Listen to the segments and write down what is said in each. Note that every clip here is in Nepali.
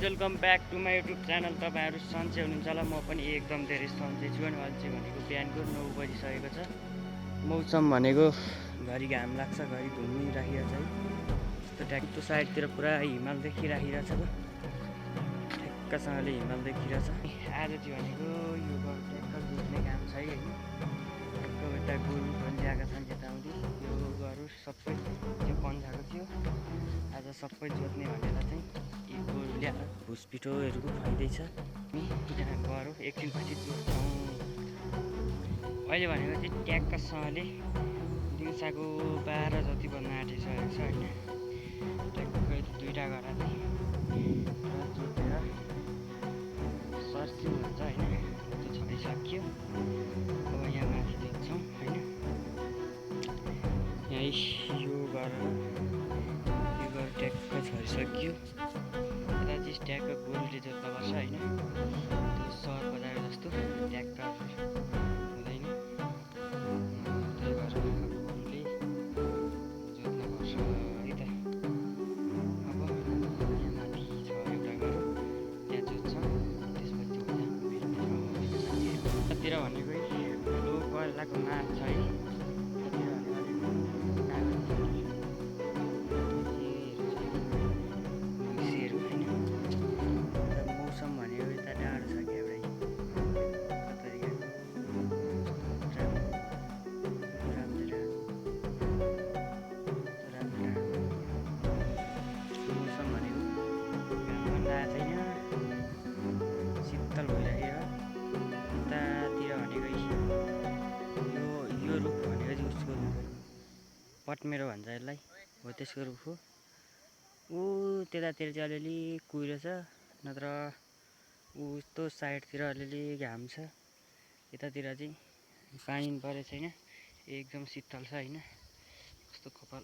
Welcome back to my YouTube channel. तपाईँहरू सन्चै हुनुहुन्छ होला, म पनि एकदम धेरै सन्चै छु। अनि अहिले चाहिँ भनेको बिहानको 9 बजिसकेको छ। मौसम भनेको घरि घाम लाग्छ, घरि घुमिराखिरहेछ है। यस्तो ट्याक्टो साइडतिर पुरा हिमाल देखिराखिरहेछ, ठ्याक्कसँगले हिमाल देखिरहेछ। आज चाहिँ भनेको यो घर ट्याक्क जोत्ने काम छ है होइन। यता गोरु पनि ल्याएका छन् यताउति। यो गोरु सबै त्यो पन्जाको थियो, आज सबै जोत्ने भनेर चाहिँ गोरु ल्याएर भुसपिठोहरू खुवाइँदैछ। यहाँ गरौँ एकछिनपछि जोत्छौँ। अहिले भनेको चाहिँ ट्याक्कसँगले दिउँसाको 12 जति बन्न आँटिसकेको छ होइन। ट्याक्कै दुईवटा घर चाहिँ जोतेर सर्सिङ हुन्छ होइन, त्यो छरिसक्यो। अब यहाँ माथि जोत्छौँ होइन। यहाँ यो गरेर यो गरेर ट्याक्क छरिसक्यो। यता चाहिँ ट्याक्क गोरुले जोत्नुपर्छ होइन। त्यो सहर बजार जस्तो ट्याक्क हुँदैन, त्यही भएर गोरुले जोत्नुपर्छ है त। अब यहाँ माथि छ एउटा गोरु, त्यहाँ जोत्छौँ, त्यसपछि उता भेट्नेछौँ होइन साथीहरू। यतातिर भनेको ठुलो करेलाको माग छ है। मौसम भनेको यता टाढो छ क्या एउटा मौसम भनेको घाम पनि लागेको छैन, शीतल भइरहेको। यतातिर भनेको यो रुख भनेको चाहिँ उसको रुख हो, पटमेरो भन्छ यसलाई, हो त्यसको रुख हो। ऊ त्यतातिर चाहिँ अलिअलि कुहिरो छ, नत्र उस्तो साइडतिर अलिअलि घाम छ। यतातिर चाहिँ पानी परेको छैन, एकदम शीतल छ होइन। कस्तो कपाल।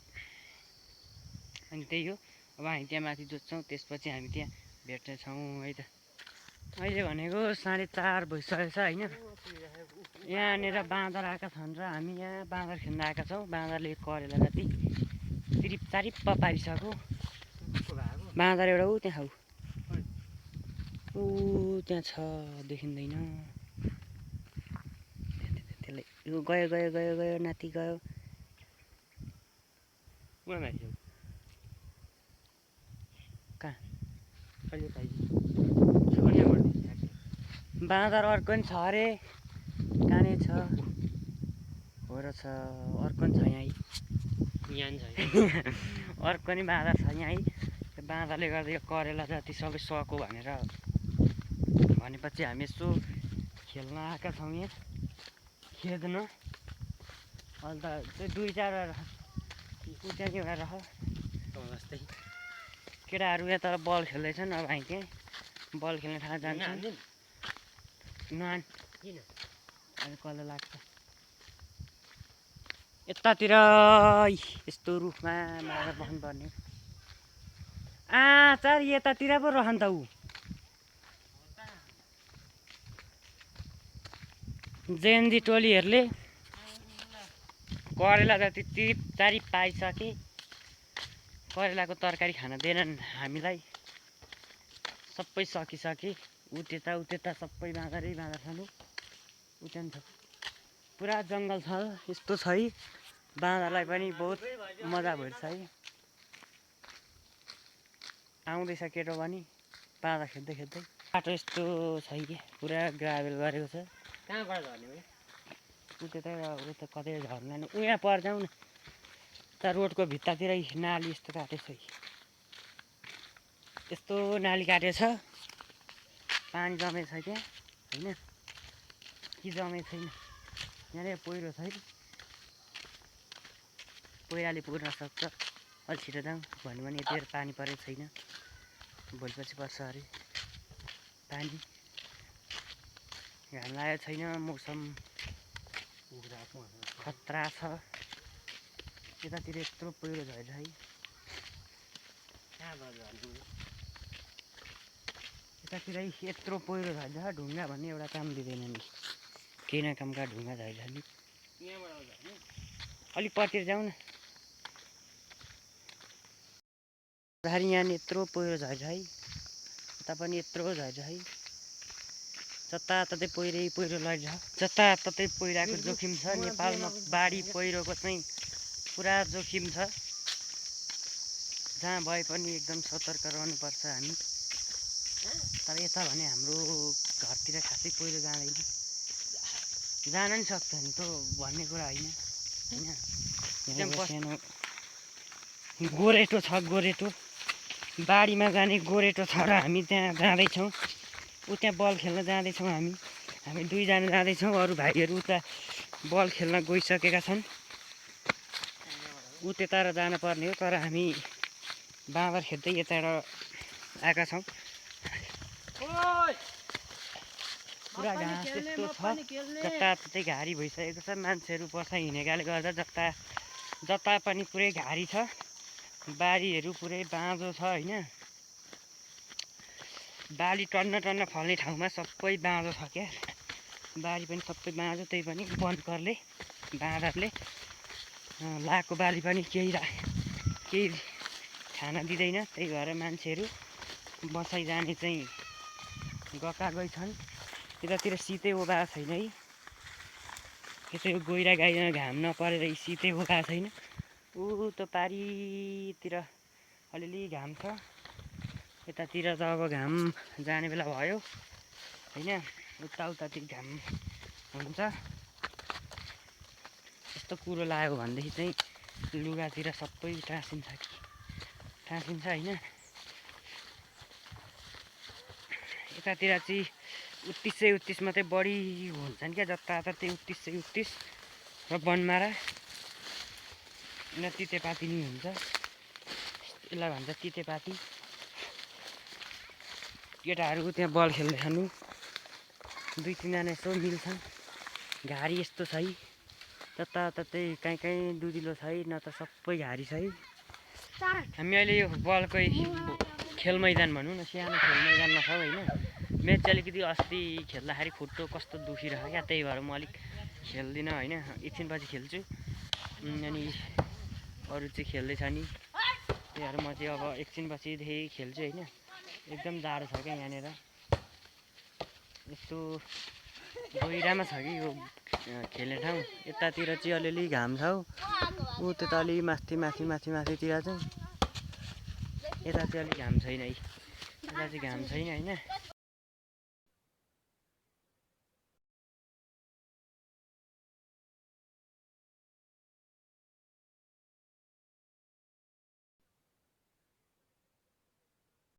अनि त्यही हो, अब हामी त्यहाँ माथि जोत्छौँ, त्यसपछि हामी त्यहाँ भेट्नेछौँ है त। अहिले भनेको 4:30 भइसकेको छ होइन। यहाँनिर बाँदर आएका छन् र हामी यहाँ बाँदर खेल्न आएका छौँ। बाँदरले करेला जति तिरिप चारिप्प पारिसक्यो। बाँदर एउटा ऊ त्यहाँ ऊ त्यहाँ छ, देखिँदैन त्यसलाई। यो गयो गयो गयो गयो नाति गयो। कहाँ बाँदर अर्को नि छ अरे, काने छ हो र छ, अर्को नि छ यहाँ अर्को नि बाँदर छ यहाँ है। बाँदरले गर्दा यो करेला जति सबै सको भनेर भनेपछि हामी यसो खेल्न आएका छौँ यहाँ खेद्न। अन्त चाहिँ 2-4 ऊ त्यहाँ एउटा रह जस्तै केटाहरू यहाँ तर बल खेल्दैछन्। अब हामी त्यहाँ बल खेल्ने ठाउँ जान्छौँ। नहान किन अहिले कल लाग्छ यतातिर यस्तो रुखमा मारेर बस्नुपर्ने। चार यतातिर पो रहन् त ऊ जेएनजी टोलीहरूले करेला जति तिरिप चारिप पाइसके। करेलाको तरकारी खान दिएनन् हामीलाई, सबै सकिसके। ऊ त्यता सबै बाँदरै बाँदर छन्। ऊ त्यहाँ छ पुरा जङ्गल छ, यस्तो छ है। बाँदरलाई पनि बहुत मजा भइरहेछ है। आउँदैछ केटो पनि बाँदर खेद्दै खेद्दै। बाटो यस्तो छ कि पुरा ग्राभेल गरेको छ। कहाँबाट झर्ने हो? ऊ त्यतै उता कतै झर्ने ऊ यहाँ पर जाउँ न। उता रोडको भित्तातिरै नाली यस्तो काटेको छ, यस्तो नाली काटेको छ। पानी जमेको छ त्यहाँ होइन कि जमेको छैन। यहाँनिर पहिरो छ है, पहिराले पुर्न सक्छ। अलि छिटो जाउँ भन्यो भने यतिखेर पानी परेको छैन, भोलिपछि पर्छ अरे पानी। घाम लागेको छैन, मौसम खतरा छ। यतातिर यत्रो पहिरो झर्छ है। यतातिर यत्रो पहिरो झर्छ, ढुङ्गा भन्ने एउटा काम दिँदैन नि, केही न कामका ढुङ्गा झर्छ नि। अलिक परतिर जाउँ न। यहाँ यत्रो पहिरो झर्छ है। यता पनि यत्रो झर्छ है, जताततै पहिरो लैजान्छ, जताततै पहिराको जोखिम छ। नेपालमा बाढी पहिरोको चाहिँ पुरा जोखिम छ, जहाँ भए पनि एकदम सतर्क रहनुपर्छ हामी। तर यता भने हाम्रो घरतिर खासै पहिरो जाँदैन, जान नि सक्छ नि त भन्ने कुरा होइन होइन। सानो गोरेटो छ, गोरेटो बाढीमा जाने गोरेटो छ र हामी त्यहाँ जाँदैछौँ। त्यहाँ बल खेल्न जाँदैछौँ हामी दुईजना जाँदैछौँ। अरू भाइहरू उता बल खेल्न गइसकेका छन्, त्यता र जान पर्ने हो। तर हामी बाँदर खेद्दै यताबाट आएका छौँ। पुरा घाँस यस्तो छ, जताततै घारी भइसकेको छ। मान्छेहरू बसा हिँडेकाले गर्दा जता पनि पुरै घारी छ। बारीहरू पुरै बाँझो छ होइन, बाली टन्न फल्ने ठाउँमा सबै बाँझो छ क्या। बारी पनि सबै बाँझो, त्यही पनि वनकरले बाँदरले लाएको बाली पनि केही खान दिँदैन। त्यही भएर मान्छेहरू बसाइ जाने चाहिँ गएकै छन्। यतातिर शीतै उभाएको छैन है, यसो गहिरा गाईमा घाम नपरेर शीतै उभाएको छैन। त पारितिर अलिअलि घाम छ, यतातिर त अब घाम जाने बेला भयो होइन। उतातिर घाम हुन्छ। यस्तो कुरो लाग्यो भनेदेखि चाहिँ लुगातिर सबै टाँसिन्छ होइन। यतातिर चाहिँ 31 मात्रै बढी हुन्छन् क्या, जताततै 31 र बनमारा र तितेपाती नि हुन्छ। यसलाई भन्छ तितेपाती। केटाहरू त्यहाँ बल खेल्दैछन्, 2-3 जना यसो मिल्छन्। घारी यस्तो छ है, जताततै कहीँ दुधिलो छ है, न त सबै घारी छ है। हामी अहिले यो बलकै खेल मैदान भनौँ न, सानो खेल मैदानमा छौँ होइन। म्याच चाहिँ अलिकति अस्ति खेल्दाखेरि खुट्टो कस्तो दुखिरहेको क्या, त्यही भएर म अलिक खेल्दिनँ होइन। एकछिनपछि खेल्छु, अनि अरू चाहिँ खेल्दैछ नि, त्यही भएर म चाहिँ अब एकछिनपछिदेखि खेल्छु होइन। एकदम जाडो छ क्या यहाँनिर, यस्तो गहिरामा छ कि यो खेल्ने ठाउँ। यतातिर चाहिँ अलिअलि घाम छ, त्यता अलि माथितिर चाहिँ यता चाहिँ अलिक घाम छैन है, यता चाहिँ घाम छैन होइन।